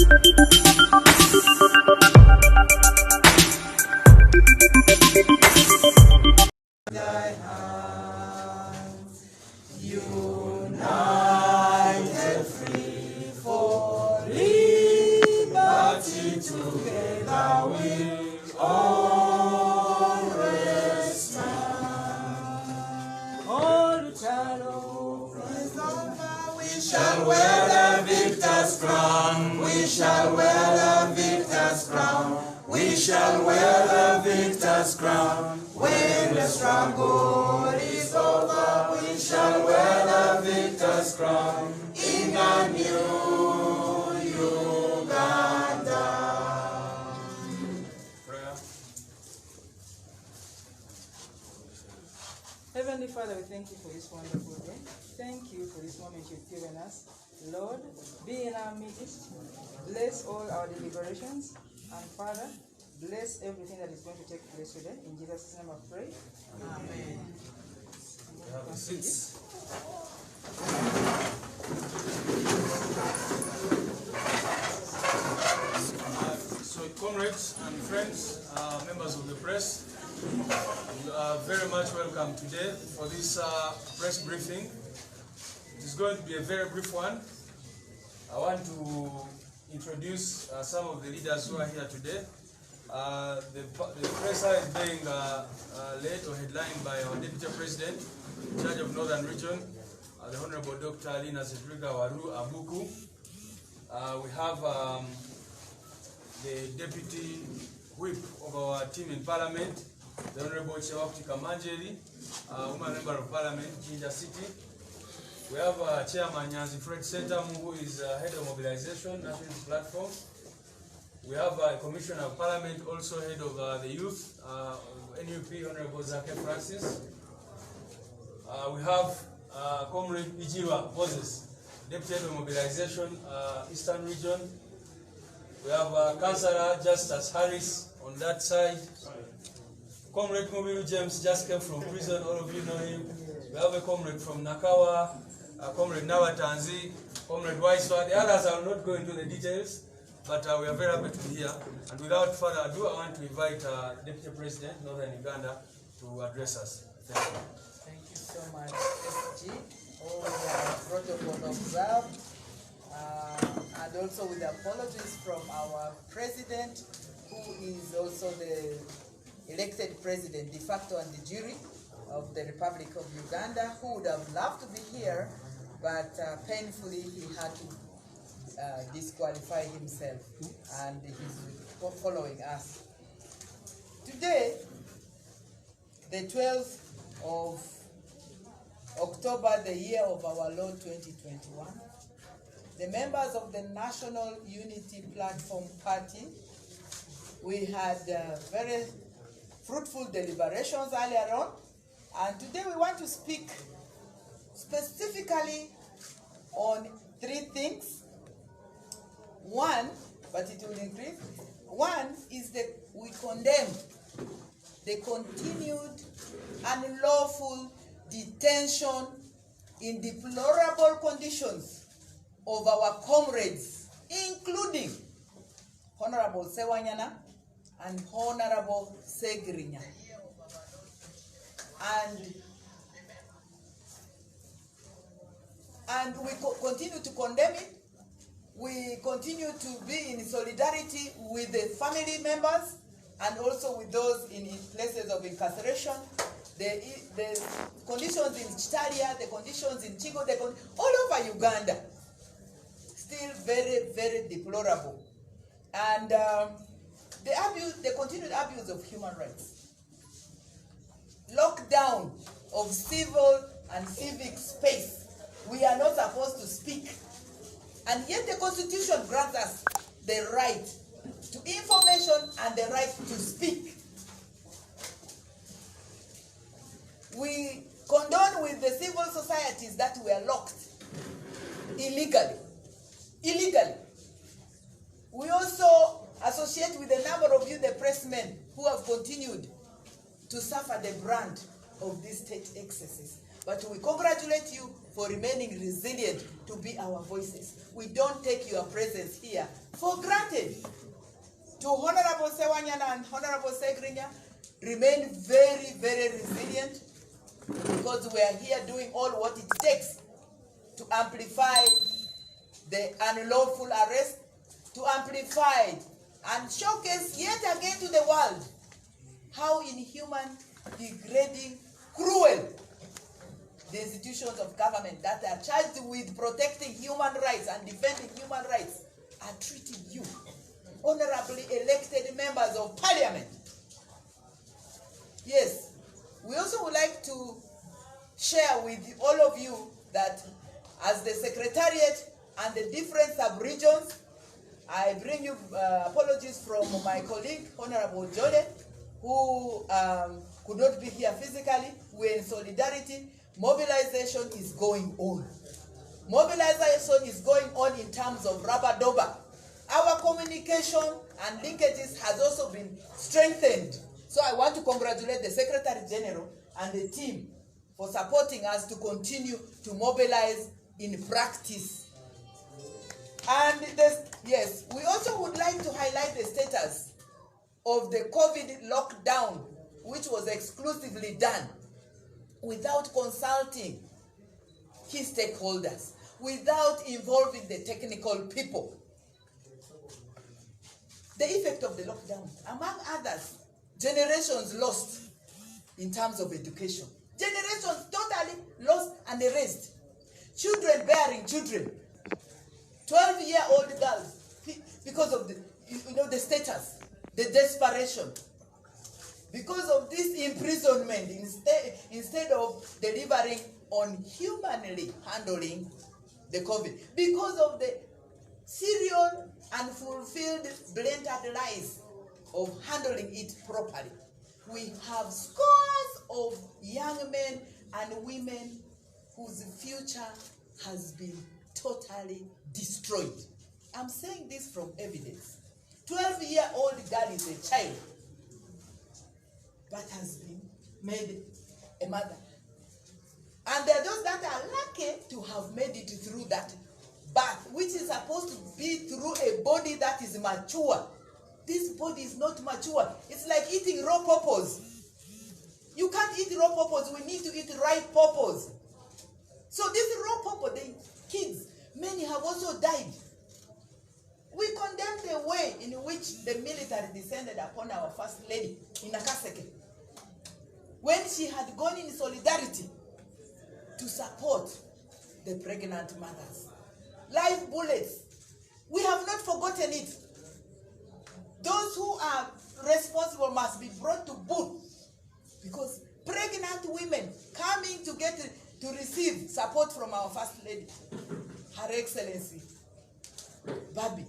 United, free for liberty, together we'll always stand. All the shadow is over, we shall wear the victor's crown. We shall wear the victor's crown. We shall wear the victor's crown. When the struggle is over, we shall wear the victor's crown in a new Uganda. Prayer. Heavenly Father, we thank you for this wonderful day. Thank you for this moment you've given us. Lord, be in our midst. Bless all our deliberations. And Father, bless everything that is going to take place today. In Jesus' name I pray. Amen. Have a seat. So, comrades and friends, members of the press, you are very much welcome today for this press briefing. It is going to be a very brief one. I want to introduce some of the leaders who are here today. The press is being led or headlined by our Deputy President, in charge of Northern Region, the Honorable Dr. Lina Zedriga Waru Abuku. We have the Deputy Whip of our team in Parliament, the Honorable Chewapti Kamanjeri, Woman Member of Parliament, Jinja City. We have Chairman Nyanzi Fred Setam, who is Head of Mobilization, National Platform. We have a Commissioner of Parliament, also Head of the Youth, NUP, Honorable Zake Francis. We have Comrade Ijiwa Moses, Deputy Head of Mobilization, Eastern Region. We have Councillor Justice Harris on that side. Comrade Mubiru James just came from prison, all of you know him. We have a comrade from Nakawa, Comrade Nawatanzi, Comrade Waiswa. The others I will not go into the details, but we are very happy to be here. And without further ado, I want to invite Deputy President, Northern Uganda, to address us. Thank you. Thank you so much, SG. All the protocol observed. And also with apologies from our President, who is also the elected President, de facto and de jure of the Republic of Uganda, who would have loved to be here, but painfully he had to disqualify himself, and he's following us. Today, the 12th of October, the year of our Lord 2021, the members of the National Unity Platform Party, we had very fruitful deliberations earlier on, and today we want to speak specifically on three things. One, but it will increase. One is that we condemn the continued unlawful detention in deplorable conditions of our comrades, including Honorable Sewanyana and Honorable Segrinya. And we continue to condemn it. We continue to be in solidarity with the family members and also with those in places of incarceration. The conditions in Chitaria, the conditions in Chigo, all over Uganda, still very, very deplorable. And the continued abuse of human rights, lockdown of civil and civic space. We are not supposed to speak. And yet the Constitution grants us the right to information and the right to speak. We condone with the civil societies that were locked illegally. We also associate with a number of you, the pressmen, who have continued to suffer the brunt of these state excesses. But we congratulate you for remaining resilient to be our voices. We don't take your presence here for granted. To Honorable Sewanyana and Honorable Segrinya, remain very, very resilient, because we are here doing all what it takes to amplify the unlawful arrest, to amplify and showcase yet again to the world how inhuman, degrading, cruel the institutions of government that are charged with protecting human rights and defending human rights are treating you, honorably elected members of parliament. Yes, we also would like to share with all of you that as the Secretariat and the different sub-regions, I bring you apologies from my colleague, Honorable Jole, who could not be here physically. We're in solidarity. Mobilization is going on. Mobilization is going on in terms of rubber doba. Our communication and linkages has also been strengthened. So I want to congratulate the Secretary General and the team for supporting us to continue to mobilize in practice. And yes, we also would like to highlight the status of the COVID lockdown, which was exclusively done without consulting key stakeholders, without involving the technical people. The effect of the lockdown, among others, generations lost in terms of education. Generations totally lost and erased. Children bearing children. 12-year-old girls, because of the status, the desperation. Because of this imprisonment, instead of delivering on humanly handling the COVID. Because of the serial and fulfilled blatant lies of handling it properly. We have scores of young men and women whose future has been totally destroyed. I'm saying this from evidence. 12-year-old girl is a child, but has been made a mother. And there are those that are lucky to have made it through that birth, which is supposed to be through a body that is mature. This body is not mature. It's like eating raw pawpaws. You can't eat raw pawpaws. We need to eat ripe pawpaws. So this raw pawpaw, the kids, many have also died. We condemn the way in which the military descended upon our First Lady in Nakaseke, when she had gone in solidarity to support the pregnant mothers. Live bullets. We have not forgotten it. Those who are responsible must be brought to book, because pregnant women coming to receive support from our First Lady, Her Excellency Babi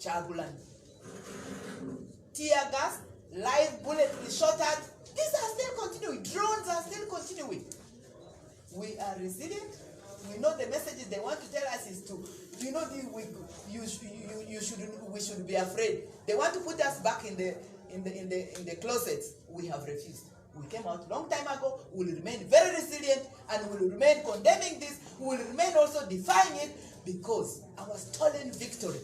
Chagulan. Tear gas, live bullet shot at. These are still continuing. Drones are still continuing. We are resilient. We know the messages they want to tell us is to, we should be afraid. They want to put us back in the closets. We have refused. We came out long time ago. We will remain very resilient, and we will remain condemning this. We will remain also defying it, because our stolen victory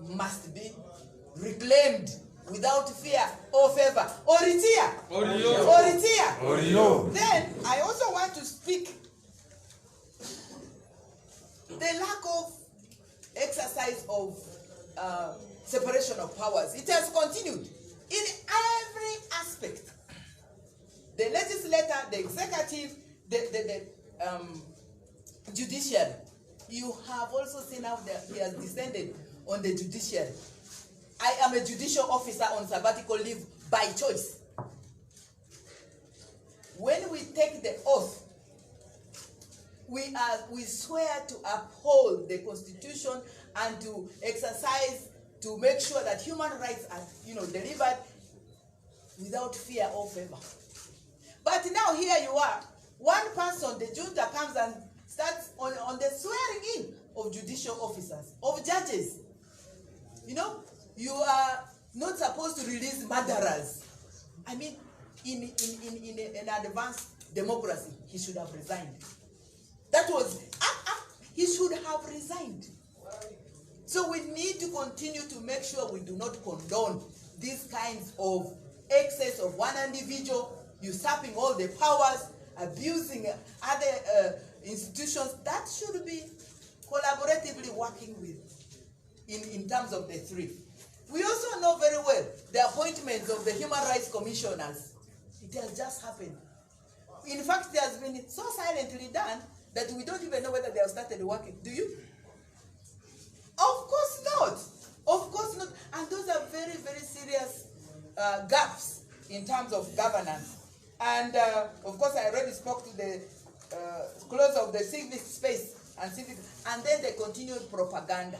must be reclaimed without fear or favor or tear. Then I also want to speak the lack of exercise of separation of powers. It has continued in every aspect. The legislator, the executive, the judiciary. You have also seen how he has descended on the judiciary. I am a judicial officer on sabbatical leave by choice. When we take the oath, we swear to uphold the Constitution and to exercise, to make sure that human rights are delivered without fear or favor. But now here you are, one person, the junta comes and starts on the swearing in of judicial officers, of judges. You are not supposed to release murderers. I mean, in an advanced democracy, he should have resigned. That was, he should have resigned. So we need to continue to make sure we do not condone these kinds of excess of one individual, usurping all the powers, abusing other institutions. That should be collaboratively working with in terms of the three. We also know very well the appointments of the human rights commissioners. It has just happened. In fact, it has been so silently done that we don't even know whether they have started working. Do you? Of course not. Of course not. And those are very, very serious gaps in terms of governance. And of course, I already spoke to the close of the civic space and then the continued propaganda.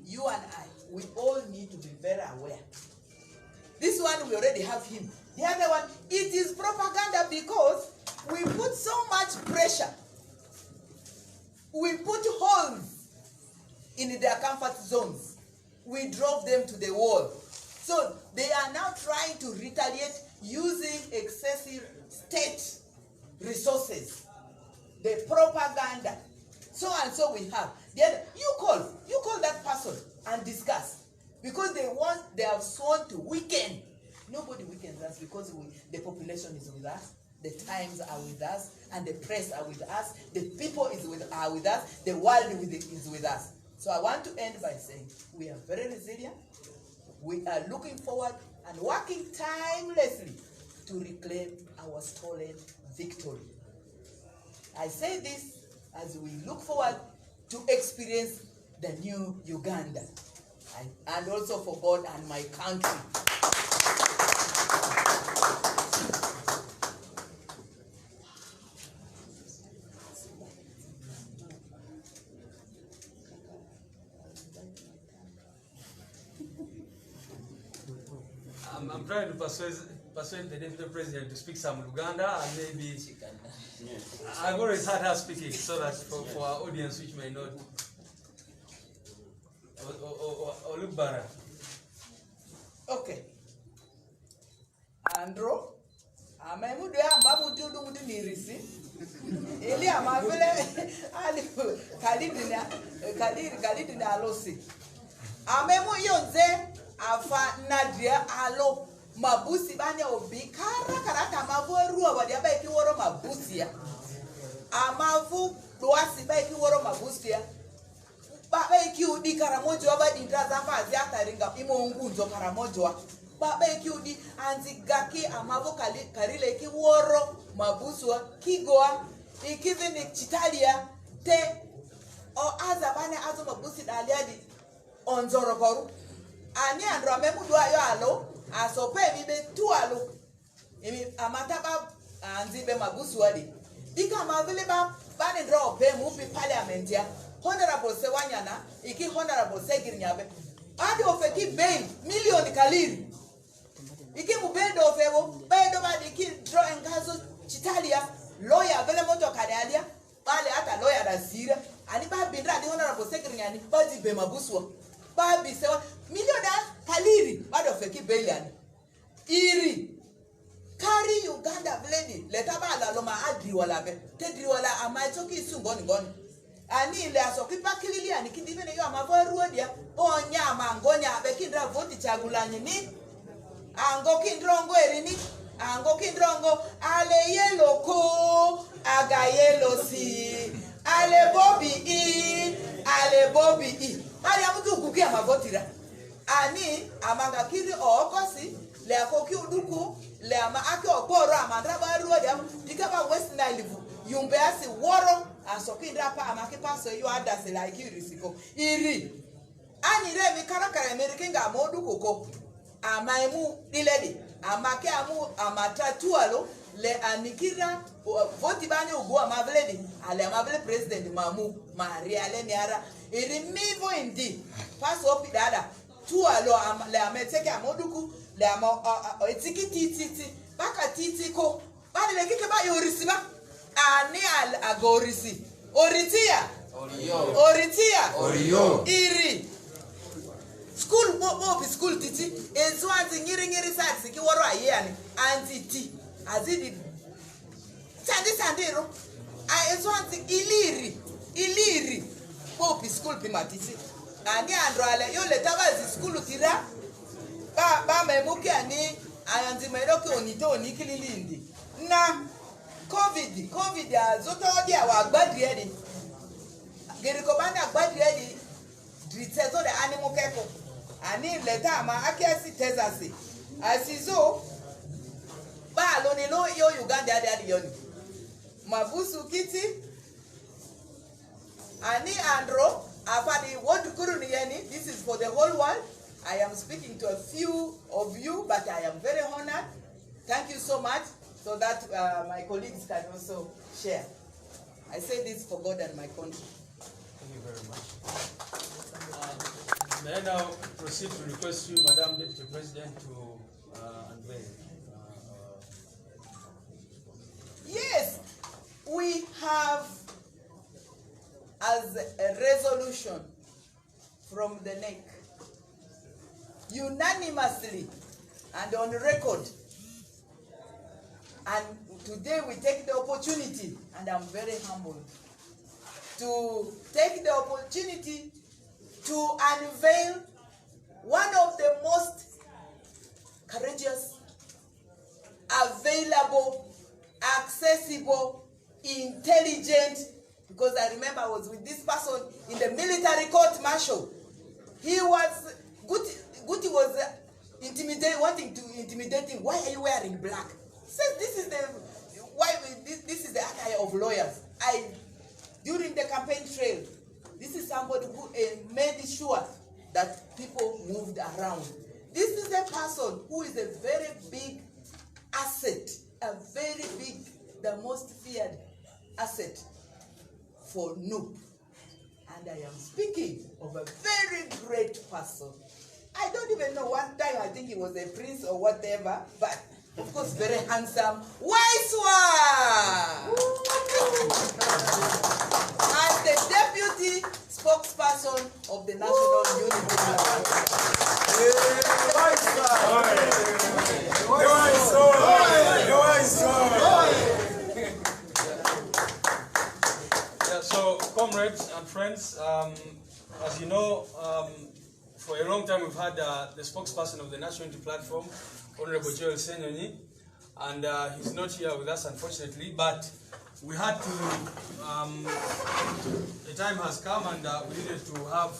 You and I, we all need to be very aware. This one, we already have him. The other one, it is propaganda because we put so much pressure. We put holes in their comfort zones. We drove them to the wall. So they are now trying to retaliate using excessive state resources. The propaganda. So and so we have. The other, you call that person and discuss. Because they have sworn to weaken. Nobody weakens us because the population is with us, the times are with us, and the press are with us, the people are with us, the world is with us. So I want to end by saying we are very resilient. We are looking forward and working tirelessly to reclaim our stolen victory. I say this as we look forward to experience the new Uganda, and also for God and my country. I'm trying to persuade the deputy president to speak some Uganda, and maybe I've always heard her speaking, so that for our audience which may not. Olubara. Okay. Andro, amemudu ya mbamu tundu mudu nirisi. Ili amavile ali kalidi na alosi. Amemu yonze afa Nadia alo mabusi banya obikara karata mavu ruwa wadi aba iki woro mabusi ya. Amavu doasi ba iki woro mabusi ya. Baba iki udi karamojo waba dindraza fazi ataringa imo ngunzo karamojo. Baba iki udi anzigaki amavu karile iki woro mabuswa kigoa ikivini chitalia te o azabane azo mabusi daliadi onzoro koru. Ani andro amemudu ayo alo asope bibe tu alo imi amataba anzibe mabusu wadi dika mavile ba bani draw pe mupi parliament ya honorable Sewanyana iki honorable Segirnyabe adi ofeki bail million kaliri iki mubendo ofewo bedo ba iki draw engazo chitalia lawyer vele moto kadalia bale hata lawyer dazira ani ba bindra di honorable Segirnyani baji be mabusu babi sewa million kaliri bado feki bailian iri kari Uganda vleni letaba la loma adri wala be tedri wala amaitoki sungoni goni ani ile asokipa kilili ani kidivene yo amavoru dia onya amangonya be kindra vote chagulanyi ni ango kindrongo erini ango kindrongo ale yelo ko aga yelo si ale bobi i ali amutu kukia mavotira ani amanga kiri okosi le akoki uduku le ama ake okoro amandra baru odi dikaba West Nile yumbe asi woro asokindra pa amake paso yo adase la ikirisiko iri ani re mi karakara amerikinga modu koko amaimu diledi amake amu amatatualo le anikira voti bani ugu amavledi ale amavle president mamu Maria le niara iri mivo indi paso opidada tualo le ameteke amoduku le ama etiki titi baka titi ko bani le kike ba yorisiba ani al agorisi oritia oriyo iri school titi ezwanzi ngiri sati ki woro ayani anti ti azidi sandiro iliri popi school pimatisi ani androale yo letabazi school tira ba memuki ani ayanzi meroki onito onikililindi na covid azoto odi awa agbadi edi geriko bani agbadi edi dritsezo de animal keko ani leta ma akiasi tezasi asizo ba alone lo yo Uganda adi yoni mabusu kiti ani andro afadi what kuruni yani. This is for the whole world. I am speaking to a few of you, but I am very honored. Thank you so much, so that my colleagues can also share. I say this for God and my country. Thank you very much. May I now proceed to request you, Madam Deputy President, to unveil. Yes, we have as a resolution from the NEC, unanimously and on record, and today we take the opportunity, and I'm very humbled, to take the opportunity to unveil one of the most courageous, available, accessible, intelligent, because I remember I was with this person in the military court martial. He was, Guti was wanting to intimidate him. Why are you wearing black? He says this is this is the attire of lawyers. During the campaign trail, this is somebody who made sure that people moved around. This is a person who is a very big asset, the most feared asset for NUP. And I am speaking of a very great person. I don't even know, one time I think he was a prince or whatever, but of course very handsome, wise one! And the deputy spokesperson of the National Unity So, comrades and friends, as you know, for a long time we've had the spokesperson of the National Unity Platform, Honorable Joel Senyonyi, and he's not here with us, unfortunately, but we had to, the time has come and we needed to have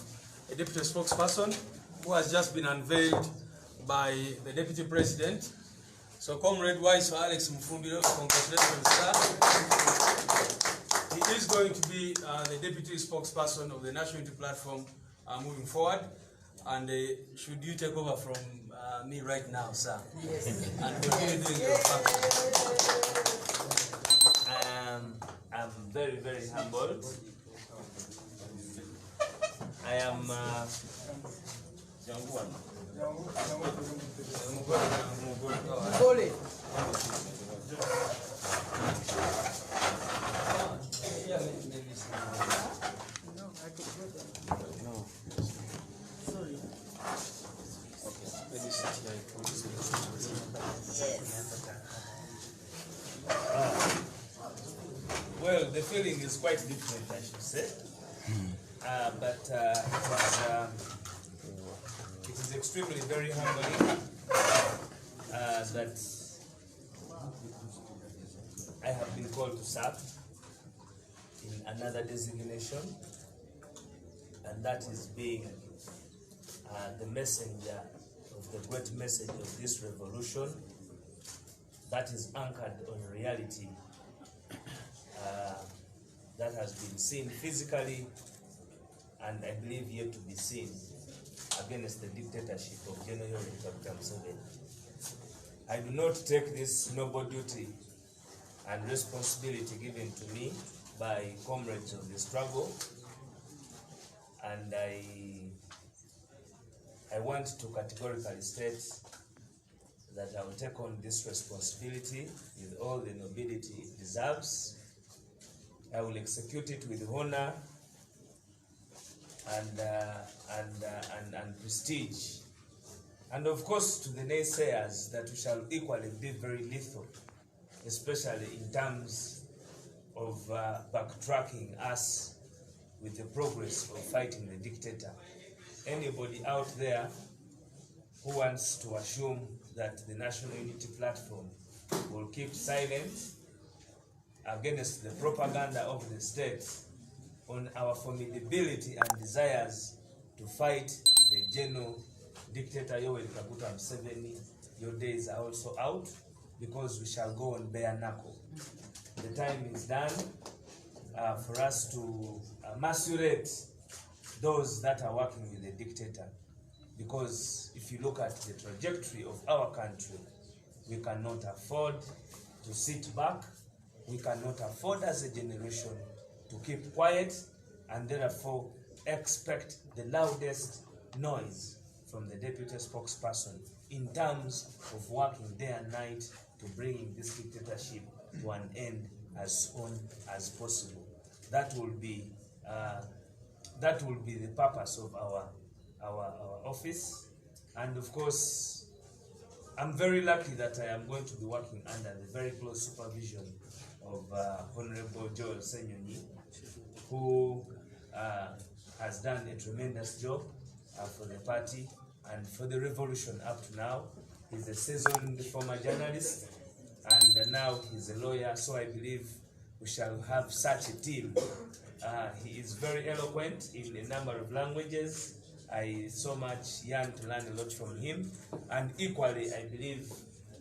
a deputy spokesperson who has just been unveiled by the Deputy President. So, Comrade Wise Alex Mfumbiro, congratulations, sir. He is going to be the deputy spokesperson of the National Unity Platform moving forward. And should you take over from me right now, sir? Yes. And continue doing your function. I'm very, very humbled. I am Well, the feeling is quite different, I should say. But it is extremely very humbling that I have been called to serve in another designation, and that is being the messenger of the great message of this revolution that is anchored on reality that has been seen physically and I believe yet to be seen against the dictatorship of General Dr. Museveni. I do not take this noble duty and responsibility given to me by comrades of the struggle, and I want to categorically state that I will take on this responsibility with all the nobility it deserves. I will execute it with honor and prestige, and of course to the naysayers that we shall equally be very lethal, especially in terms of backtracking us with the progress of fighting the dictator. Anybody out there who wants to assume that the National Unity Platform will keep silent against the propaganda of the state on our formidability and desires to fight the general dictator Yoweri Kaguta Museveni, your days are also out, because we shall go on bare knuckle. The time is done for us to macerate those that are working with the dictator, because if you look at the trajectory of our country, we cannot afford to sit back. We cannot afford as a generation to keep quiet, and therefore expect the loudest noise from the deputy spokesperson in terms of working day and night to bring this dictatorship to an end as soon as possible. That will be the purpose of our office. And of course, I'm very lucky that I am going to be working under the very close supervision of Honorable Joel Senyonyi, who has done a tremendous job for the party and for the revolution up to now. He's a seasoned former journalist, and now he's a lawyer, so I believe we shall have such a team. He is very eloquent in a number of languages. I so much yearn to learn a lot from him, and equally I believe,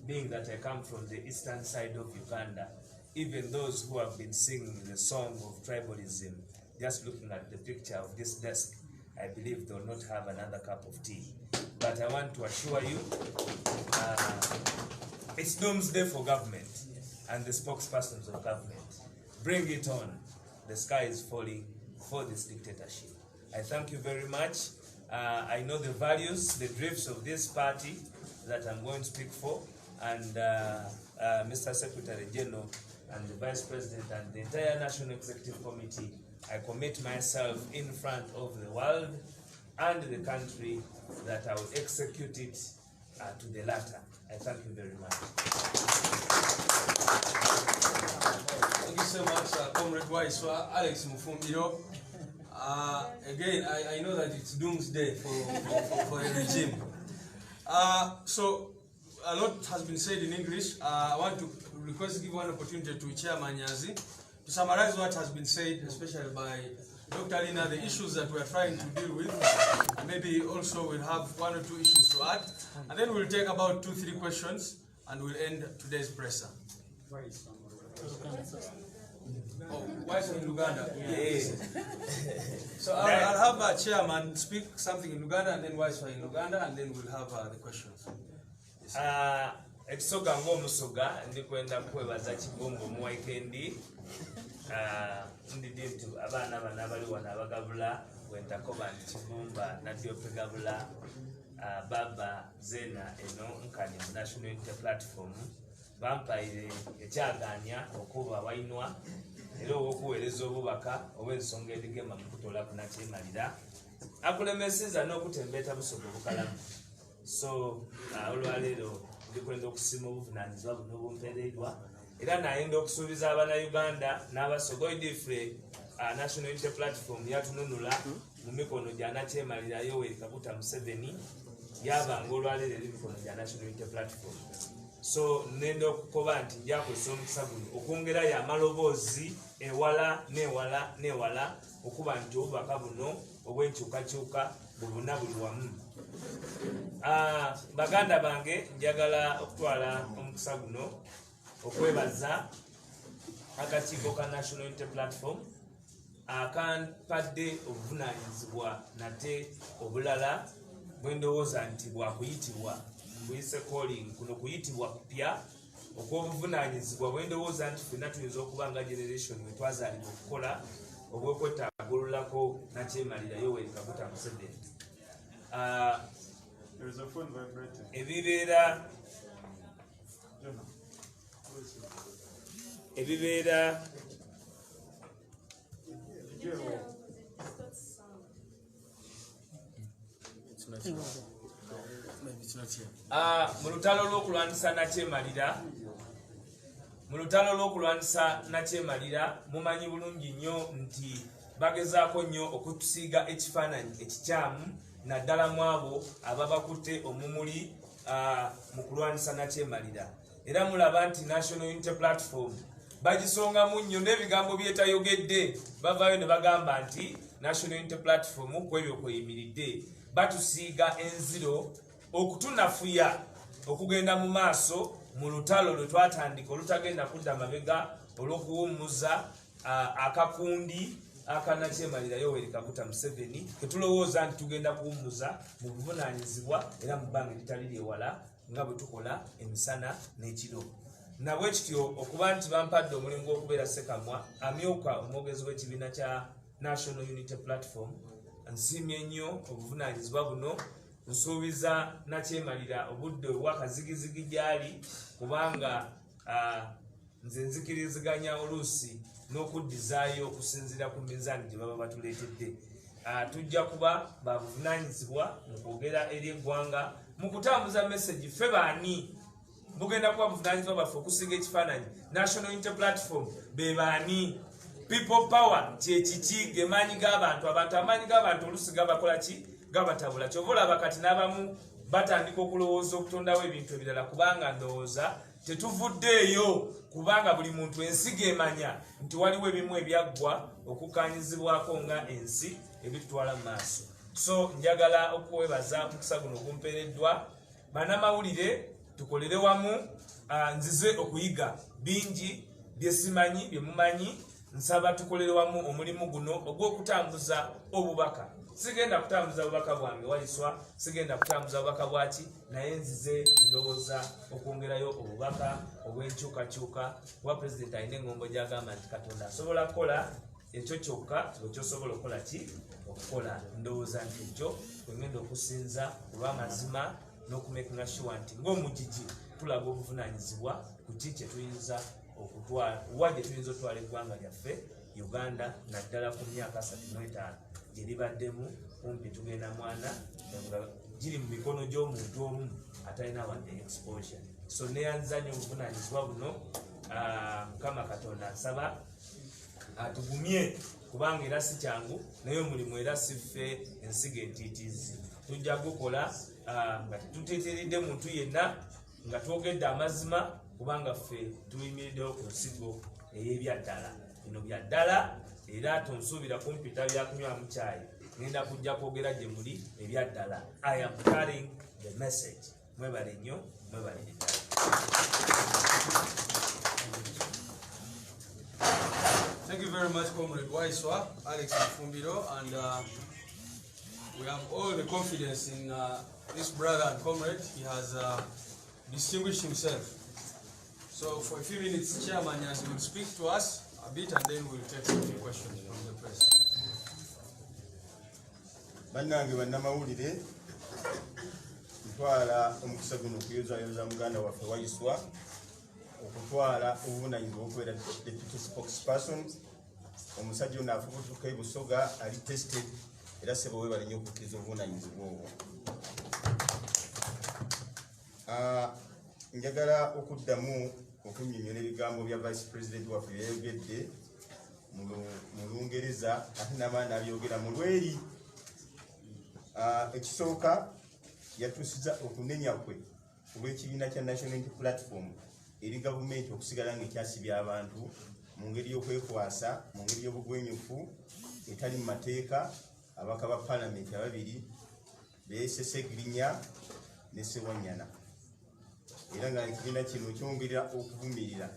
being that I come from the eastern side of Uganda, even those who have been singing the song of tribalism, just looking at the picture of this desk, I believe they will not have another cup of tea. But I want to assure you, it's doomsday for government and the spokespersons of government. Bring it on. The sky is falling for this dictatorship. I thank you very much. I know the values, the drifts of this party that I'm going to speak for, and Mr. Secretary General and the Vice President and the entire National Executive Committee, I commit myself in front of the world and the country that I will execute it to the latter. I thank you very much. Thank you so much, Comrade Wise, Alex Mufumbiro. Again, I know that it's doomsday for a regime. So a lot has been said in English. I want to request give one opportunity to Chairman Nyazi to summarize what has been said, especially by Dr. Lina, the issues that we are trying to deal with, and maybe also we'll have one or two issues to add, and then we'll take about 2-3 questions, and we'll end today's presser. Oh, Wise in Uganda? Yes. So I'll have Chairman speak something in Uganda, and then Wise in Uganda, and then we'll have the questions. Ekisoga ng'omusoga ndikwenda kwebaza Kibongo mu weekend. Ndidi nti abaana bano abali wano abagabula bwentakoba nti Kibumba Nadyope gabula Baba Zena eno nkani mu National Unity Platform bampaire ekyaganya okuba wainwa era okuweereza obubaka obw'ensonga ebigema mu kutola ku nakyemalira akulemeseza n'okutembeeta busoga obukalamu. So olwaleero ndikwenda okusiima obuvunaanyizibwa buno obumpeereddwa, era nayenda okusuubiza Uganda n'abasogoyi ffe National Unity Platform yatununula mu mikono gya nakyemalira Yoweri Kaguta Museveni, yabanga olwaleero eri mikono gya National Unity Platform. So nenda okukoba nti njakozesa omukisa guno okwongerayo amaloboozi ewala n'ewala okuba nti obubaka buno obw'enkyukakyuka bubuna buli wamu. Baganda bange, njagala okutwala omukisa guno okwebaza akakiiko ka National Unity Platform akampadde obuvunaanyizibwa nate obulala bwe ndowooza nti bwakuyitibwa mbuyise calling kuno kuyitibwa kupya okw'obuvunaanyizibwa bwe ndowooza nti ffenna tuyinza okuba nga generation we twazaalibwa okukola obw'okwetagululako nakyemalira Yoweri Kaguta Museveni. Ebibeera mu lutalo lw'okulwanyisa nakyemalira mu lutalo lw'okulwanisa nakyemalira mumanyi bulungi nnyo nti bagezaako nnyo okutusiiga ekifaananyi ekikyamu naddala mu abo ababakutte omumuli mu kulwanisa nakyemalira. Era mulaba nti National Unity Platform bagisongamu nnyo n'ebigambo byetayogedde bavaayo ne bagamba nti National Unity Platform ku ebyo kweyimiridde batusiiga enziro okutunafuya okugenda mu maaso mu lutalo lwe twatandika olutagenda kudda mabega olw'okuwummuza akakundi akanakyemalira Yoweri Kaguta Museveni ketulowooza nti tugenda kuwummuza mu buvunaanyizibwa era mu bbanga eritali lyewala nga bwe tukola emisana n'ekiro. Nabwe kityo okuba nti bampadde omulimu gw'okubeera Ssekamwa amyuka omwogezi w'ekibiina kya National Unity Platform, nsiimye nnyo obuvunaanyizibwa buno. Nsuubiza nakyemalira obudde obwakazigizigi gyali kubanga nze nzikiriziganya oluusi n'okuddizaayo okusinziira ku mizaani gye baba batuleetedde. Tujja kuba babuvunaanyizibwa mu kwogera eri eggwanga mu kutambuza message ffe baani bugenda kuba buvunaanyizibwa baffe okusiga ekifaananyi. National Unity Platform be baani? People power kye kiki? Ge maanyi g'abantu. Abantu amaanyi g'abantu oluusi gabakola ki? Gabatabula. Kyova olaba kati n'abamu batandika okulowooza okutondawo ebintu ebirala kubanga ndowooza tetuvuddeeyo kubanga buli muntu ensigo emanya nti waliwo ebimu ebyaggwa okukkaanyizibwako nga ensi ebitutwala mu maaso. So njagala okwebaza mukisa guno ogumpeereddwa. Bannamawulire tukolere wamu, nzize okuyiga bingi bye simanyi bye mumanyi. Nsaba tukolere wamu omulimu guno ogw'okutambuza obubaka. Sigenda kutambuza bubaka bwange Waiswa, sigenda kutambuza bubaka bwaki, naye nzize ndowooza okwongerayo obubaka obw'enkyukakyuka bwa Pulezidenti alina engombo gy'agamba nti Katonda asobola kukola ekyo kyokka ekyosobola okukola ki? Okukola. Ndowooza nti ekyo kwengenda okusinza olw'amazima n'okumakinga sure nti ng'omugigi tulaga obuvunaanyizibwa ku ki kye tuyinza okutwala wa gye tuyinza otwala eggwanga lyaffe Uganda naddala ku myaka 35 gye libaddemu kumpi tugenda mwana giri mu mikono gy'omuntu omu atalina wadde exposure. So neyanzanya obuvunaanyizibwa buno. Mukama Katonda nsaba atugumye kubanga era si kyangu naye omulimu era si ffe ensigo entiitiizi. Tujja gukola nga tetuteeteredde muntu yenna nga twogedde amazima kubanga ffe tuyimiriddewo ku nsigo ey'ebyaddala. Bino byaddala era tonsuubira kumpita byakunywamu caayi. Ngenda kujja kwogera gye muli ebyaddala. I am carrying the message. Mwebale nnyo, mwebale ddala. Thank you very much, Comrade Waiswa, Alex Mfumbiro, and we have all the confidence in this brother and comrade. He has distinguished himself. So for a few minutes, Chairman Nyanzi will speak to us a bit and then we'll take some questions from the press. Bannange bannamawulire ntwala omukisa guno okuyozayoza muganda waffe Waiswa okutwala obuvunaanyizibwa okubeera deputy spokesperson. Omusajja ono afubutuka e Busoga ali tested era sebo webale nnyo okukkiriza obuvunaanyizibwa obwo. Njagala okuddamu okunnyonnyola ebigambo bya vice president waffe byayogedde mu Lungereza ate n'abaana abyogera mu Lweri. Ekisooka yatuusiza okunenya kwe olw'ekibiina kya National Unity Platform eri gavumenti okusigala ng'ekyasibya abantu mu ngeri y'okwekwasa, mu ngeri y'obugwenyufu etali mu mateeka. Abaka ba palamenti ababiri beesese Girinya ne Sewanyana era nga ekibiina kino kyongera okuvumirira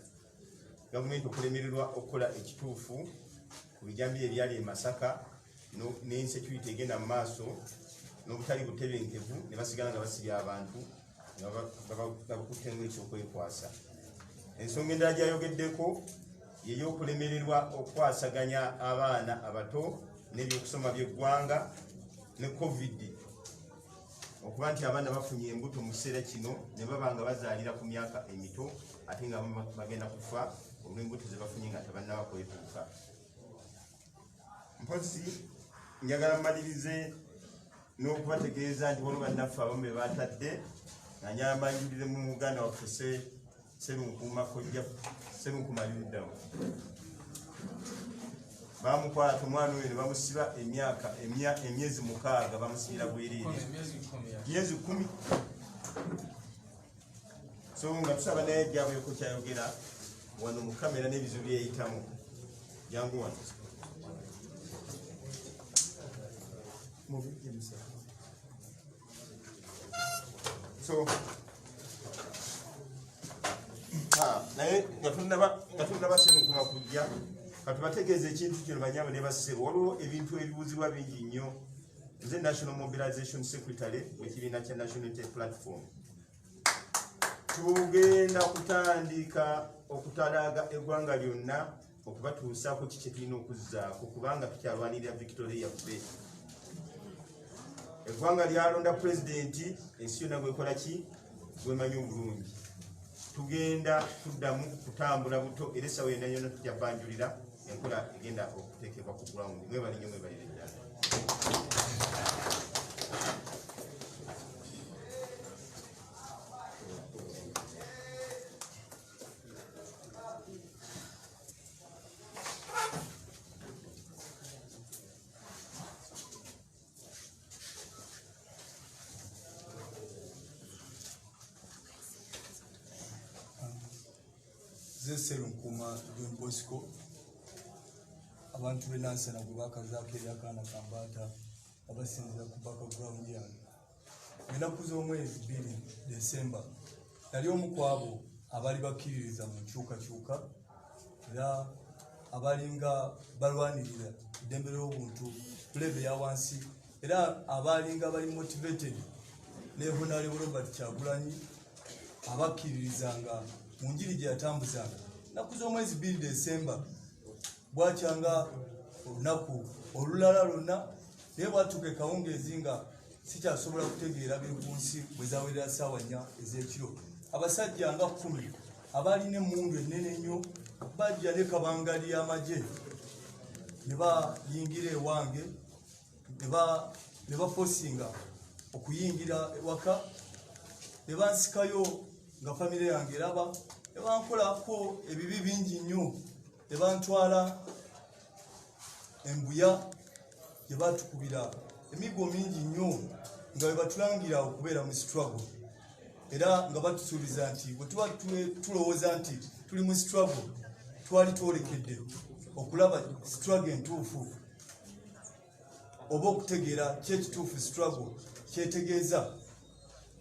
gavumenti okulemererwa okukola ekituufu ku bijambi ebyali e Masaka n'ensecurity egenda mu maaso n'obutali butebenkevu ne basigala nga basibya abantu nga bakutte ng'ekyokwekwasa. Ensonga endala gy'ayogeddeko y'ey'okulemererwa okukwasaganya abaana abato n'ebyokusoma by'eggwanga ne COVID, okuba nti abaana bafunye embuto mu kiseera kino ne baba nga bazaalira ku myaka emito ate nga bagenda kufa olw'embuto ze bafunye nga tebannaba kwetuuka. Mpozi njagala mmalirize n'okubategeeza nti waliwo bannaffe abamu be batadde nga nyamba njulire mu muganda waffe Sserunkuuma Kojja Semukumaliriddaawo. Bamukwata omwana oyo ne bamusiba emyezi 6 bamusibira bwereere. Myezi 10. So nga tusaba naye gyabweko kyayogera wano mu kamera n'ebizo byeyitamu. Jangu wano. So naye nga tunaba Ssemunkuma kujja katubategeeza ekintu kino banyabo ne bassebo. Waliwo ebintu ebibuuzibwa bingi nnyo. Nze National Mobilization Secretary w'ekibiina kya National Unity Platform. Tugenda kutandika okutalaaga eggwanga lyonna okubatuusaako kiki tulina okuzzaako kubanga tukyalwanirira Victoria yaffe. Eggwanga lyalonda pulezidenti, ensi yonna gwekola ki? Gwemanyi obulungi. Tugenda kuddamu kutambula buto era essaawa yonna yonna tujja banjulira enkola egenda okuteekebwa ku ground. Mwebale nnyo mwebalire ddala. Sserunkuma John Bosco abantu b'Enansana gwe bakazaako eri akaana Kambata abasinzira ku background yange. Ennaku z'omwezi 2 Desemba nali omu ku abo abali bakkiririza mu nkyukakyuka era abalinga balwanirira eddembe ly'obuntu ku leve ya wansi era abalinga bali motivated ne Honorable Robert Kyagulanyi abakkiririzanga mu njiri gye yatambuzanga. Ennaku z'omwezi 2 Desemba bwakyanga olunaku olulala lwonna naye bwatuuka ekawungeezi nga sikyasobola kutegeera biri ku nsi bwe zawerera ssaawa 4 ez'ekiro. Abasajja nga 10 abalina emmundu ennene ennyo bajja ne kabangali y'amagye ne bayingira ewange ne bafosinga okuyingira ewaka ne bansikayo nga famire yange eraba ne bankolako ebibi bingi nnyo ne bantwala embuya gye batukubira emigo mingi nnyo nga bwe batulangira okubeera mu struggle era nga batusuubiza nti bwe tuba tulowooza nti tuli mu struggle twali twolekedde okulaba struggle entuufu oba okutegeera kyekituufu struggle kyetegeeza.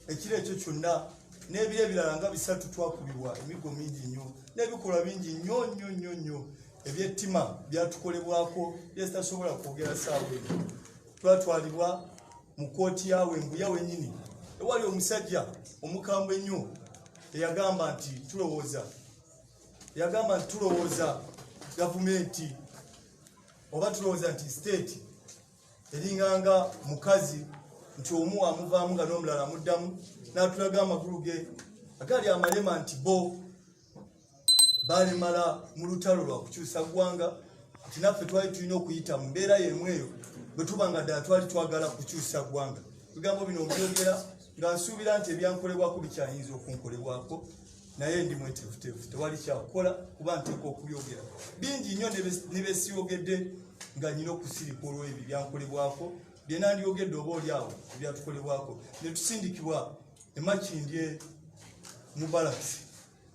Ekiro ekyo kyonna n'ebiro ebirala nga 3 twakubibwa emigo mingi nnyo n'ebikolwa bingi nnyo ebyettima byatukolebwako byesitasobola kwogera ssaawa eyo. Twatwalibwa mu kooti yawe embuya wennyini ewali omusajja omukambwe ennyo eyagamba nti tulowooza gavumenti oba tulowooza nti state eringanga mukazi nti omu amuvaamu nga n'omulala amuddamu n'atulaga amagulu ge agali amalema nti bo balemala mu lutalo lwa kukyusa ggwanga nti naffe twali tulina okuyita mu mbeera y'emu eyo bwe tuba nga ddala twali twagala kukyusa ggwanga. Bigambo bino mbyogera nga nsuubira nti ebyankolebwako bikyayinza okunkolebwako naye ndi mwetefutefu tewali kyakukola kuba nteeka okubyogera bingi nnyo ne beesiyogedde nga nyina okusirika olw'ebyo byankolebwako bye nandyogedde oba oli awo ebyatukolebwako ne tusindikibwa emakindye mu balasi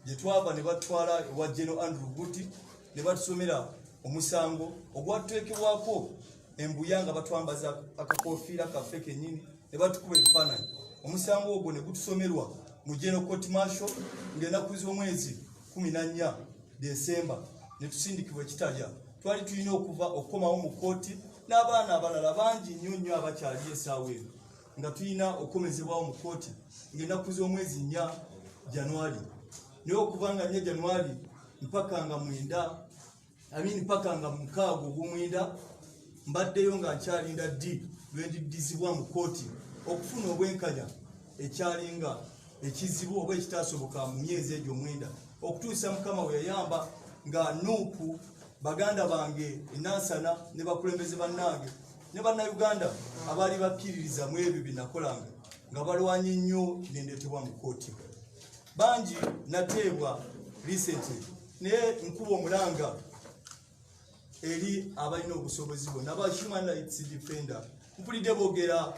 gye twava ne batwala ewa General Andrew Guti ne batusomera omusango ogwatuteekebwako embuya nga batwambaza akakofiira kaffe kennyini ne batukuba ebifaananyi. Omusango ogwo ne gutusomerwa mu General Court Martial ng'ennaku z'omwezi 14 Desemba ne tusindikibwa ekitalya. Twali tulina okukomawo mu kooti n'abaana abalala bangi nnyo abakyali essaawa eno nga tulina okukomezebwawo mu kooti ng'ennaku z'omwezi 4 January naye okuva nga 4 January mpaka nga 6 Ogwomwenda mbaddeyo nga nkyalinda ddi lwendiddizibwa mu kooti okufuna obwenkanya ekyalinga ekizibu oba ekitaasoboka mu myezi egyo 9 okutuusa Mukama we yayamba nga NUP baganda bange Enansana ne bakulembeze bannange ne bannayuganda abaali bakkiririza mu ebyo bye nakolanga nga balwanye nnyo kirendeetebwa mu kooti. Bangi nateebwa recently naye nkuba omulanga eri abalina obusobozi bonna aba human rights defender. Mpulidde boogera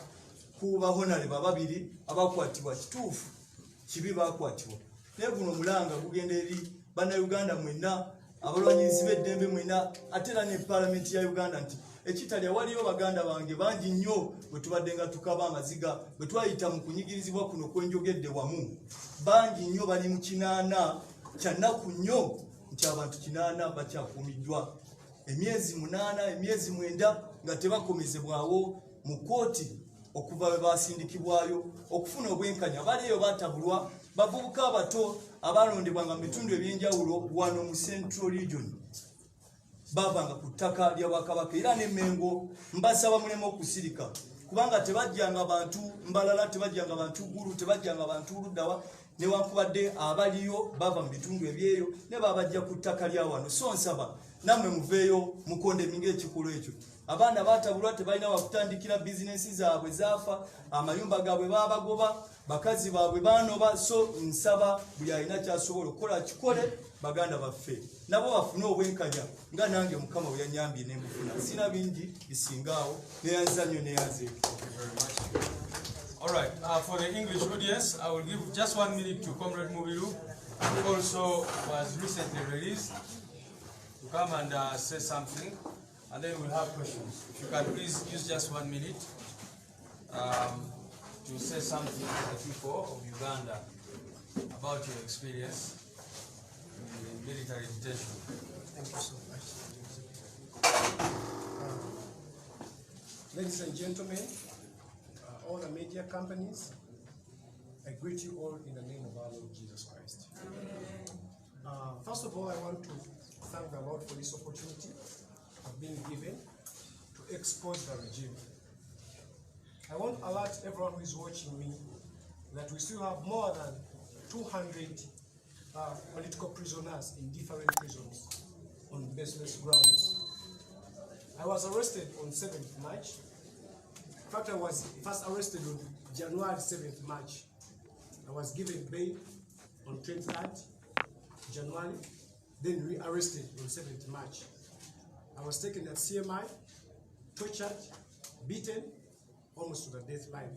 ku bahonorable ababiri abakwatibwa, kituufu kibi bakwatibwa, naye guno omulanga gugenda eri bannayuganda mwenna, abalwanyizi b'eddembe mwenna, ate era ne paalamenti ya Uganda nti ekitalya waliyo baganda bange bangi nnyo bwe tubadde nga tukaba amaziga, bwe twayita mu kunyigirizibwa kuno kwenjogedde wamu, bangi nnyo bali mu kinaana kya nnaku nnyo nti abantu 8 bakyakuumiddwa emyezi 8 emyezi 9 nga tebakomezebwawo mu kooti okuva we basindikibwayo okufuna obwenkanya. Baliyo batabulwa bavubuka abato abalondebwanga mu bitundu ebyenjawulo wano mu Central Region, bavanga ku ttaka lya Bwakabaka. Era n'Emmengo mbasaba mulema okusirika, kubanga tebajjanga bantu Mbalala, tebajjanga bantu Gulu, tebajjanga bantu Luddawa, newankubadde abaliyo bava mu bitundu ebyeyo ne babajja ku ttaka lya wano. So nsaba nammwe muveeyo mukonde minga ekikulu ekyo. Abaana batabulwa tebalina wakutandikira bizinesi zaabwe zaafa, amayumba gaabwe babagoba, bakazi baabwe banoba. So nsaba buli alina kyasobola okukola kikole, baganda baffe nabo bafune obwenkanya nga nange Mukama bwe yanyambye ne mufuna. Sina bingi bisingaawo, neyanza nnyo neyanze. All right, for the English audience, I will give just 1 minute to Comrade Mubiru, who also was recently released, to come and say something, and then we'll have questions. If you can please use just 1 minute to say something to the people of Uganda about your experience in military detention. Thank you so much. Ladies and gentlemen, all the media companies, I greet you all in the name of our Lord Jesus Christ. First of all, I want to thank the Lord for this opportunity I've been given to expose the regime. I want to alert everyone who is watching me that we still have more than 200 political prisoners in different prisons on baseless grounds. I was arrested on 7th March. In fact, I was first arrested on January 7th March. I was given bail on 23rd January, then re-arrested on 7th March. I was taken at CMI, tortured, beaten, almost to the death line.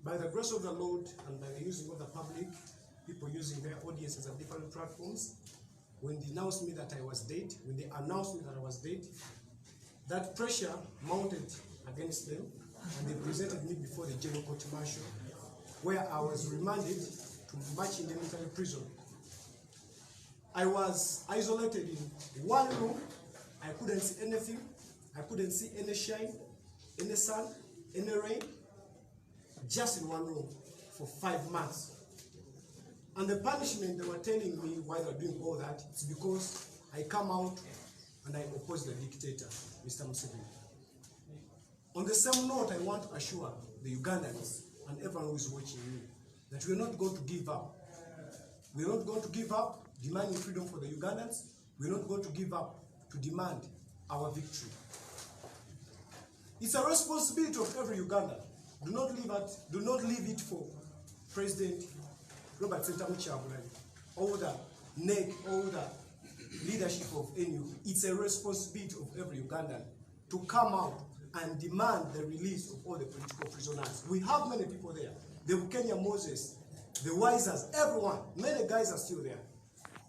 By the grace of the Lord and by the using of the public, people using their audiences at different platforms, when they announced me that I was dead, that pressure mounted against them, and they presented me before the General Court Martial, where I was remanded to March in the military prison. I was isolated in one room. I couldn't see anything. I couldn't see any shine, any sun, any rain, just in one room for 5 months. And the punishment they were telling me while they were doing all that, it's because I come out and I oppose the dictator, Mr. Museveni. On the same note, I want to assure the Ugandans and everyone who is watching me that we're not going to give up. We're not going to give up demanding freedom for the Ugandans. We're not going to give up to demand our victory. It's a responsibility of every Ugandan. Do not leave it for President Robert Sentamu-Kyagulanyi or the NEC or the leadership of NUP. It's a responsibility of every Ugandan to come out and demand the release of all the political prisoners. We have many people there. The Kenya Moses, the Wisers, everyone, many guys are still there.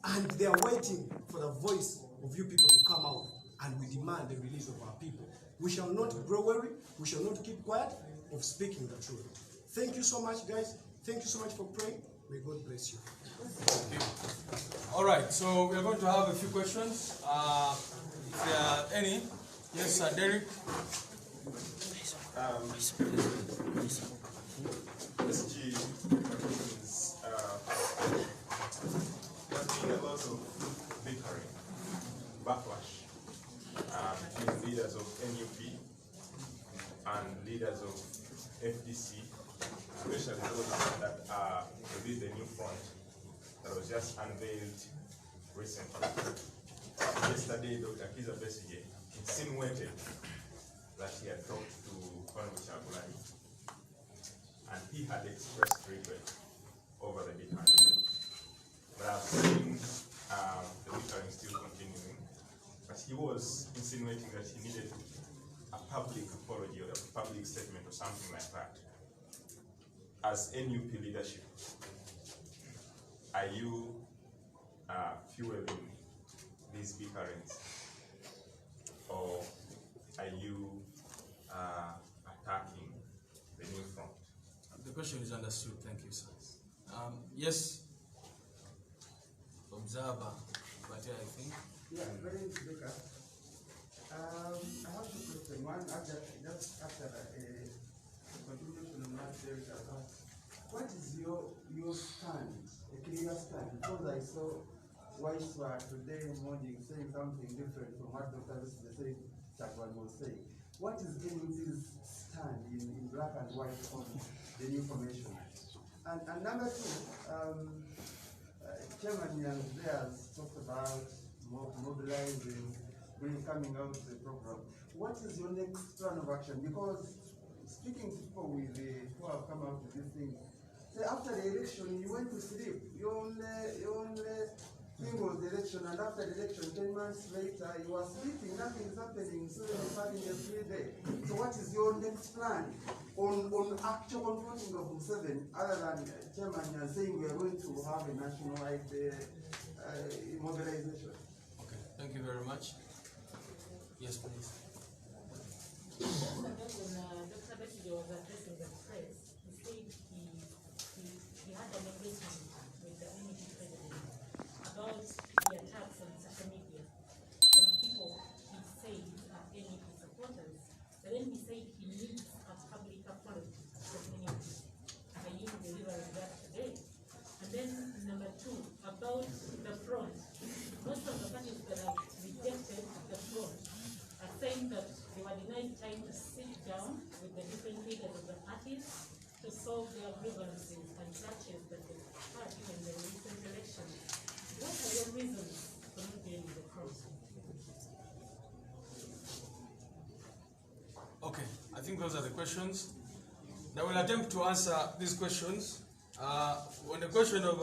And they are waiting for the voice of you people to come out, and we demand the release of our people. We shall not grow weary, we shall not keep quiet of speaking the truth. Thank you so much, guys. Thank you so much for praying. May God bless you. Thank you. All right, so we are going to have a few questions. If there are any, yes, Derek. SG, there's been a lot of bickering, backlash between leaders of NUP and leaders of FDC, especially those that are within the new front that was just unveiled recently. Yesterday, Dr. Kiza Besigye insinuated that he had talked to Colonel Kyagulanyi and he had expressed regret over the departure. But I've seen that he needed a public apology or a public statement or something like that. As NUP leadership, are you fueling these bickerings, or are you attacking the new front? The question is understood. Thank you, sir. Yes, observer, but yeah, I think. Yeah, very speaker. I have two questions. One, just after a continuation of last year's about what is your stand, a clear stand? Because I saw Waiswa today morning saying something different from what Dr. Said Chakwan was saying. What is NUP's stand in black and white on the new formation? And number two, Chairman Young there talked about mobilizing, coming out with the program. What is your next plan of action? Because speaking to people who have come out with this thing, say after the election you went to sleep. Your only thing was the election, and after the election 10 months later you are sleeping, nothing is happening, so you're having a free day. So what is your next plan on actual confronting of Museveni, other than Chairman you're saying we are going to have a nationwide mobilization? Okay, thank you very much. Yes, please. When Dr. Betty was addressing the press, he said he had an engagement with the NUP president about the attacks on social media from people he said are NUP supporters. But then he said he needs a public apology from NUP. Are you delivering that today? And then number two, about the front. Most of the parties that have rejected the front are saying that they were denied time to sit down with the different leaders of the parties to solve their grievances and clashes that they had in the recent election. What are your reasons for not being in the front? Okay, I think those are the questions. I will attempt to answer these questions. On the question of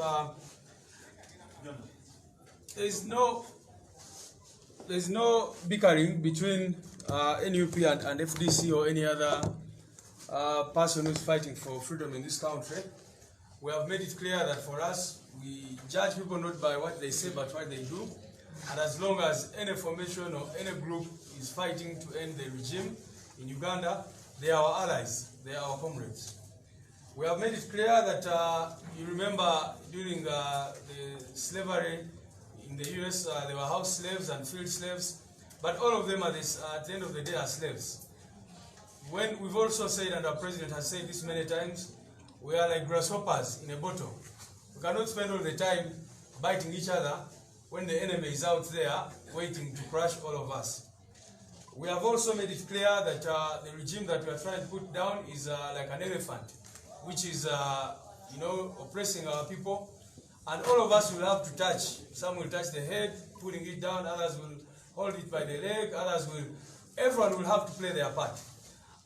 there's no bickering between NUP and FDC or any other person who's fighting for freedom in this country. We have made it clear that for us, we judge people not by what they say but what they do. And as long as any formation or any group is fighting to end the regime in Uganda, they are our allies, they are our comrades. We have made it clear that you remember during the slavery in the US, there were house slaves and field slaves, but all of them are at the end of the day are slaves. When we've also said, and our president has said this many times, we are like grasshoppers in a bottle. We cannot spend all the time biting each other when the enemy is out there waiting to crush all of us. We have also made it clear that the regime that we are trying to put down is like an elephant, which is oppressing our people, and all of us will have to touch. Some will touch the head, putting it down, others will hold it by the leg, everyone will have to play their part.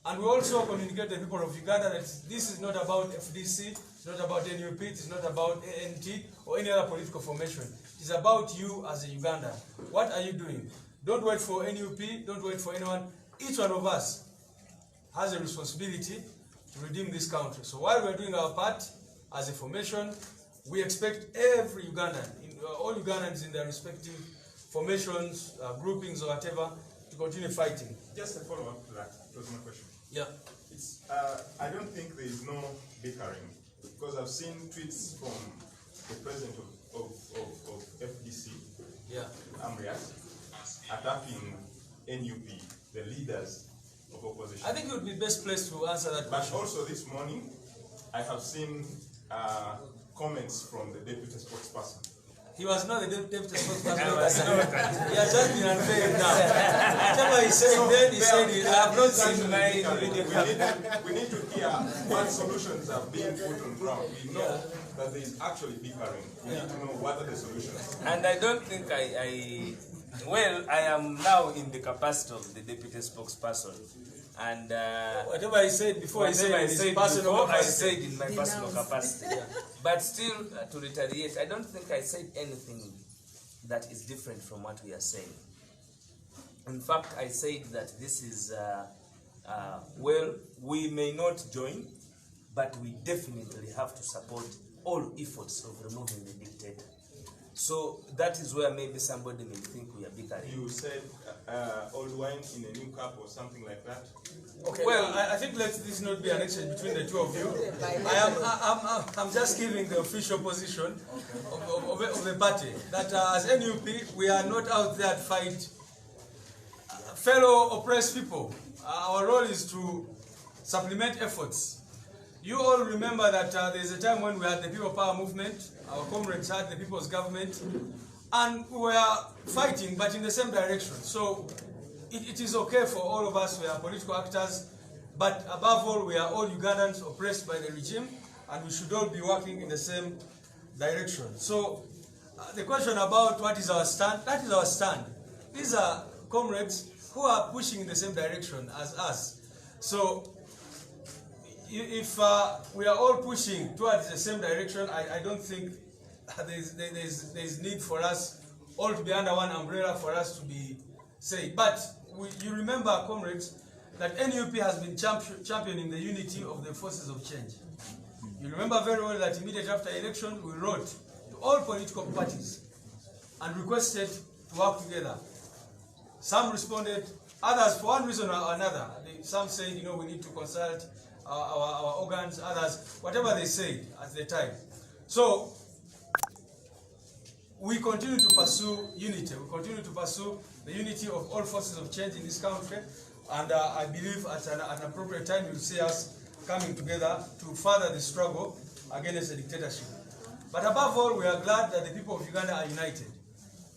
And we also communicate to the people of Uganda that this is not about FDC, it's not about NUP, it's not about ANT or any other political formation. It's about you as a Ugandan. What are you doing? Don't wait for NUP, don't wait for anyone. Each one of us has a responsibility to redeem this country. So while we're doing our part as a formation, we expect every Ugandan, all Ugandans in their respective formations, groupings or whatever, to continue fighting. Just a follow-up to that. That was my question. Yeah. I don't think there is no bickering, because I've seen tweets from the president of FDC, yeah, Amriat, attacking NUP, the leaders of opposition. I think it would be best placed to answer that question. But also this morning, I have seen comments from the deputy spokesperson. He was not the deputy spokesperson. He has just been unveiled now. Whatever he said then, he said, I have not seen my video. We need to hear what solutions are being put on ground. We know that there is actually bickering. We need to know what are the solutions. And I don't think I am now in the capacity of the deputy spokesperson. And whatever I said before, I said in my personal capacity. But still, to retaliate, I don't think I said anything that is different from what we are saying. In fact, I said that this is, well, we may not join, but we definitely have to support all efforts of removing the dictator. So that is where maybe somebody may think we are bickering. You said old wine in a new cup or something like that? Okay, well, I think let this not be an exchange between the two of you. I'm just giving the official position of the party, that as NUP, we are not out there to fight fellow oppressed people. Our role is to supplement efforts. You all remember that there's a time when we had the People Power movement, our comrades had the People's Government, and we were fighting, but in the same direction. So it is okay for all of us, we are political actors, but above all, we are all Ugandans oppressed by the regime, and we should all be working in the same direction. So the question about what is our stand, that is our stand. These are comrades who are pushing in the same direction as us. So if we are all pushing towards the same direction, I don't think there's need for us all to be under one umbrella for us to be said. But you remember, comrades, that NUP has been championing the unity of the forces of change. You remember very well that immediately after election, we wrote to all political parties and requested to work together. Some responded, others for one reason or another. Some said, you know, we need to consult our organs, others, whatever they said at the time. So we continue to pursue unity. We continue to pursue the unity of all forces of change in this country. And I believe at an appropriate time, you'll see us coming together to further the struggle against the dictatorship. But above all, we are glad that the people of Uganda are united.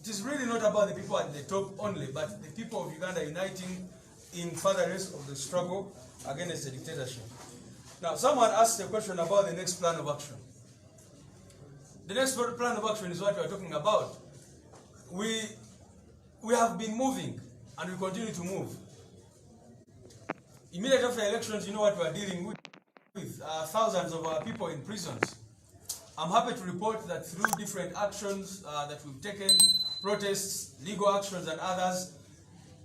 It is really not about the people at the top only, but the people of Uganda uniting in furtherance of the struggle against the dictatorship. Now, someone asked a question about the next plan of action. The next plan of action is what we are talking about. We have been moving, and we continue to move. Immediately after elections, you know what we are dealing with thousands of our people in prisons. I'm happy to report that through different actions that we've taken, protests, legal actions and others,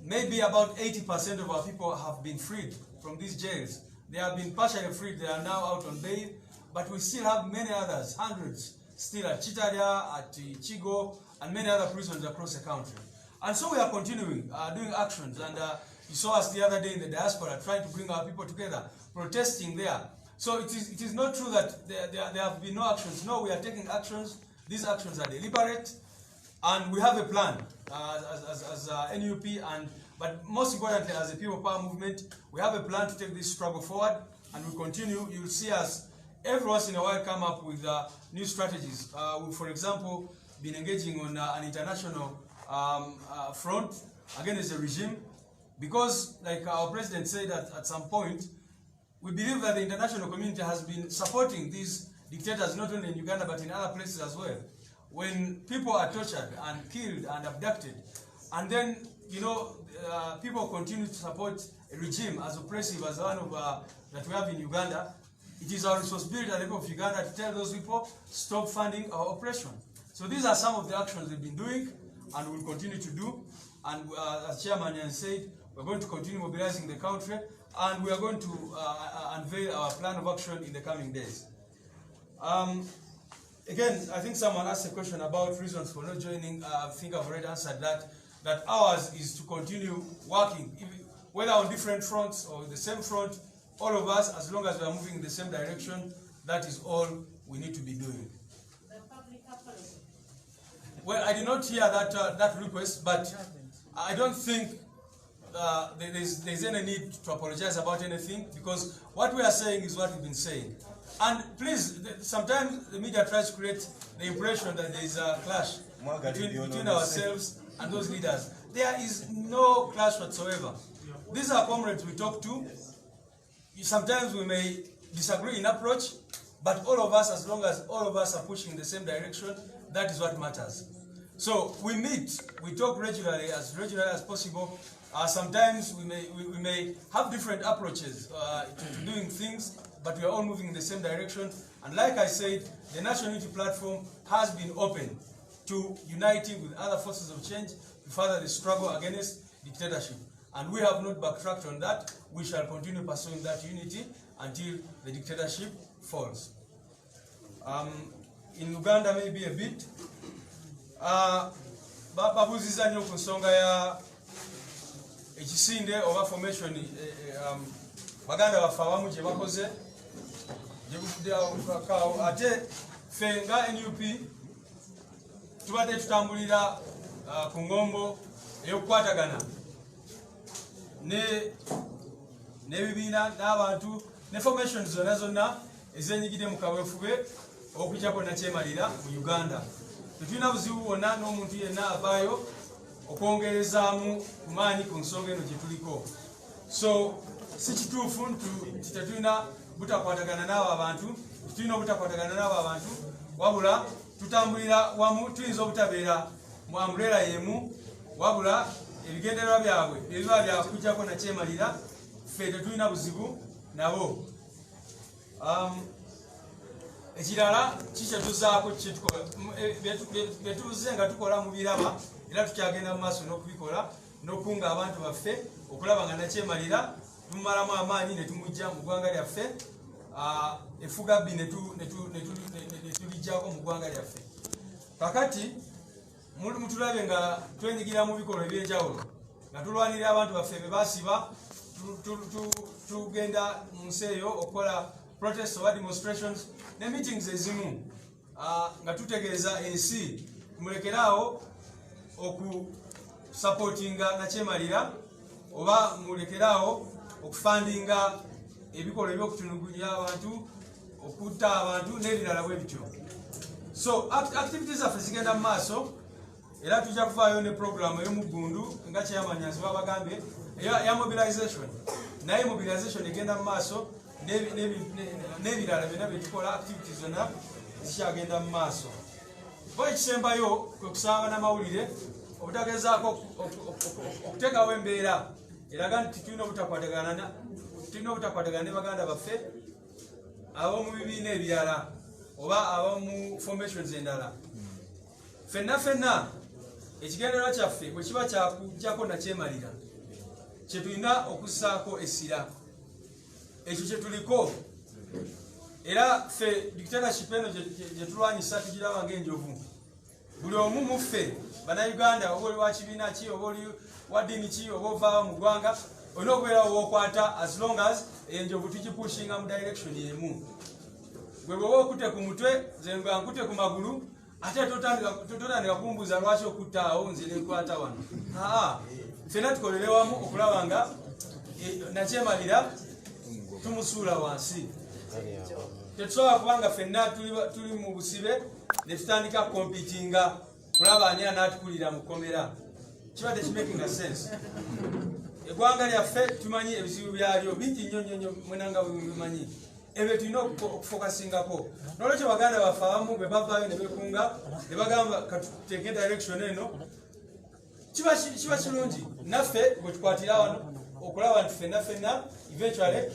maybe about 80% of our people have been freed from these jails. They have been partially freed, they are now out on bail, but we still have many others, hundreds, still at Chitaria, at Chigo, and many other prisons across the country. And so we are continuing doing actions, and you saw us the other day in the diaspora trying to bring our people together, protesting there. So it is not true that there have been no actions. No, we are taking actions. These actions are deliberate, and we have a plan as NUP, but most importantly as a People Power movement, we have a plan to take this struggle forward, and we continue. You'll see us every once in a while come up with new strategies. We've, for example, been engaging on an international front against the regime, because like our president said at some point, we believe that the international community has been supporting these dictators not only in Uganda but in other places as well. When people are tortured and killed and abducted, and then, you know, people continue to support a regime as oppressive as the one of, that we have in Uganda, it is our responsibility as the people of Uganda to tell those people, stop funding our oppression. So these are some of the actions we've been doing and will continue to do. And as Chairman has said, we're going to continue mobilizing the country, and we are going to unveil our plan of action in the coming days. Again, I think someone asked a question about reasons for not joining. I think I've already answered that. That ours is to continue working, whether on different fronts or the same front, all of us, as long as we are moving in the same direction, that is all we need to be doing. The public apology. Well, I did not hear that request, but I don't think there's any need to apologize about anything, because what we are saying is what we've been saying. And please, sometimes the media tries to create the impression that there is a clash between ourselves and those leaders. There is no clash whatsoever. These are comrades we talk to. Sometimes we may disagree in approach, but all of us, as long as all of us are pushing in the same direction, that is what matters. So we meet, we talk regularly as possible. Sometimes we may have different approaches to doing things, but we are all moving in the same direction. And like I said, the National Unity Platform has been open to uniting with other forces of change to further the struggle against dictatorship. And we have not backtracked on that. We shall continue pursuing that unity until the dictatorship falls. In Uganda, maybe a bit. Babuziza nnyo ku nsonga ya ekisinde oba formation baganda baffe abamu gye bakoze ate ffe nga NUP tubadde tutambulira ku ngombo ey'okukwatagana n'ebibiina n'abantu ne formation zonna ez'enyigide mu kaweefube okujjako nakyemalira mu Uganda. Tetulina buzibu bwonna n'omuntu yenna avaayo okwongerezaamu maanyi ku nsonga eno gye tuliko. So si kituufu tetulina butakwatagana n'abo abantu, tulina obutakwatagana n'abo abantu, wabula tutambulira wamu, tuyinza obutabeera mu umbrella yemu, wabula ebigendererwa byabwe ebiba byakujjako nakyemalira ffe tetulina buzibu nabo. Ekirala kikyetuzaako byetuze nga tukola mu biraba era tukyagenda mu maaso n'okubikola n'okunga abantu baffe okulaba nga nakyemalira tumalamu amaanyi ne tumujja mu ggwanga lyaffe, effugabbi ne tulijjako mu ggwanga lyaffe. Kakati mutulabe nga twenyigira mu bikolwa eby'enjawulo nga tulwanirira abantu baffe be basiba, tugenda mu nsi eyo okukola protests oba demonstrations ne meetings ezimu nga tutegeeza ensi mulekeraawo okusupportinga nakyemalira oba mulekeraawo okufandinga ebikolwa ebyokutunugunya abantu, okutta abantu n'ebirala bwe bityo. So activities zaffe zigenda mu maaso era tujja kuvaayo ne program ey'omuggundu nga kyeyamanyazi babagambye ya mobilization, naye mobilization egenda mu maaso n'ebirala byonna byetukola, activities zonna zikyagenda mu maaso. Bo ekisembayo kwe kusaba n'amawulire obutagezaako okuteekawo embeera eraga nti tulina obutakwatagana ne baganda baffe ab'omu bibiina ebirala oba ab'omu formations endala. Ffenna ekigendererwa kyaffe bwe kiba kyakujjako nakyemalira kye tulina okussaako essira, ekyo kye tuliko. Era ffe dictatorship eno gye tulwanyisa tugiraba ng'enjovu. Buli omu mu ffe bannayuganda, oba oli wa kibiina ki, oba oli wa ddiini ki, oba ovaawo mu ggwanga, olina okubeerawo w'okwata as long as enjovu tugipushinga mu direction emu. Gwe bw'oba okute ku mutwe, nze nga nkute ku magulu, ate totandika kumbuuza lwaki okutta awo nze nenkwata wano. Ffenna tukolere wamu okulaba nga nakyemalira tumusuula wansi. Tetusobola kubanga ffenna tuli mu busibe ne tutandika kompitinga kulaba ani anaatukulira mu kkomera. Kiba tekimakinga sense. Eggwanga lyaffe tumanyi ebizibu byalyo bingi nnyo mwenanga bimanyi. Ebyo tulina okufokasingako. N'olwekyo baganda baffe abamu bwe bavaayo ne beekunga ne bagamba katuteeke direction eno, kiba kirungi naffe bwe tukwatira wano okulaba nti ffenna eventually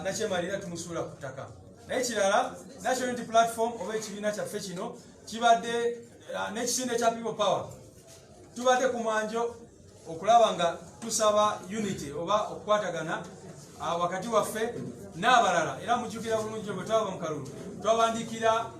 nakyemalira tumusuula ku ttaka. Naye kirala, National Unity Platform oba ekibiina kyaffe kino kibadde n'ekisinde kya People Power, tubadde ku mwanjo okulaba nga tusaba unity oba okukwatagana wakati waffe n'abalala. Era mujjukira bulungi bwe twaba mu kalulu twabandiikira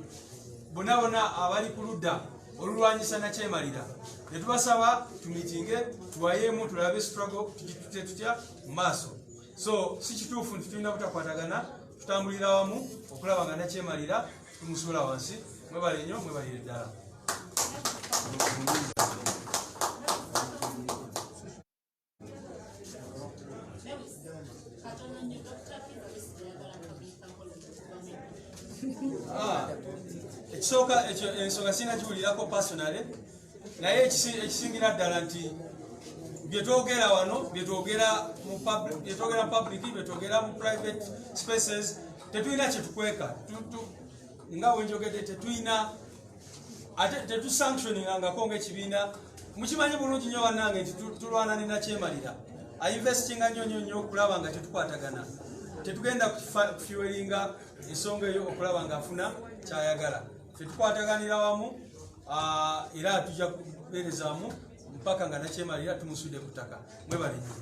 bonna abali ku ludda olulwanyisa nakyemalira ne tubasaba tumitinge tuwayeemu tulabe struggle tutya mu maaso. So si kituufu nti tulina butakwatagana, tutambulira wamu okulaba nga nakyemalira tumusuula wansi. Mwebale nnyo, mwebalire ddala. Ekisooka ekyo ensonga sina giwulirako personally, naye ekisingira ddala nti byetwogera wano, byetwogera mu public, byetwogera mu private spaces, tetulina kyetukweka. Nga wenjogedde tetulina ate tetusanctioningangako ng'ekibiina. Mukimanyi bulungi nnyo bannange nti tulwana ne nakyemalira ainvestinga nnyo okulaba nga tetukwatagana. Tetugenda kufuelinga ensonga eyo okulaba nga afuna kyayagala. Ffe tukwataganira wamu era tujja kubeereza wamu mu paka nga nakyemalira tumusudde ku ttaka mwebale nnyo.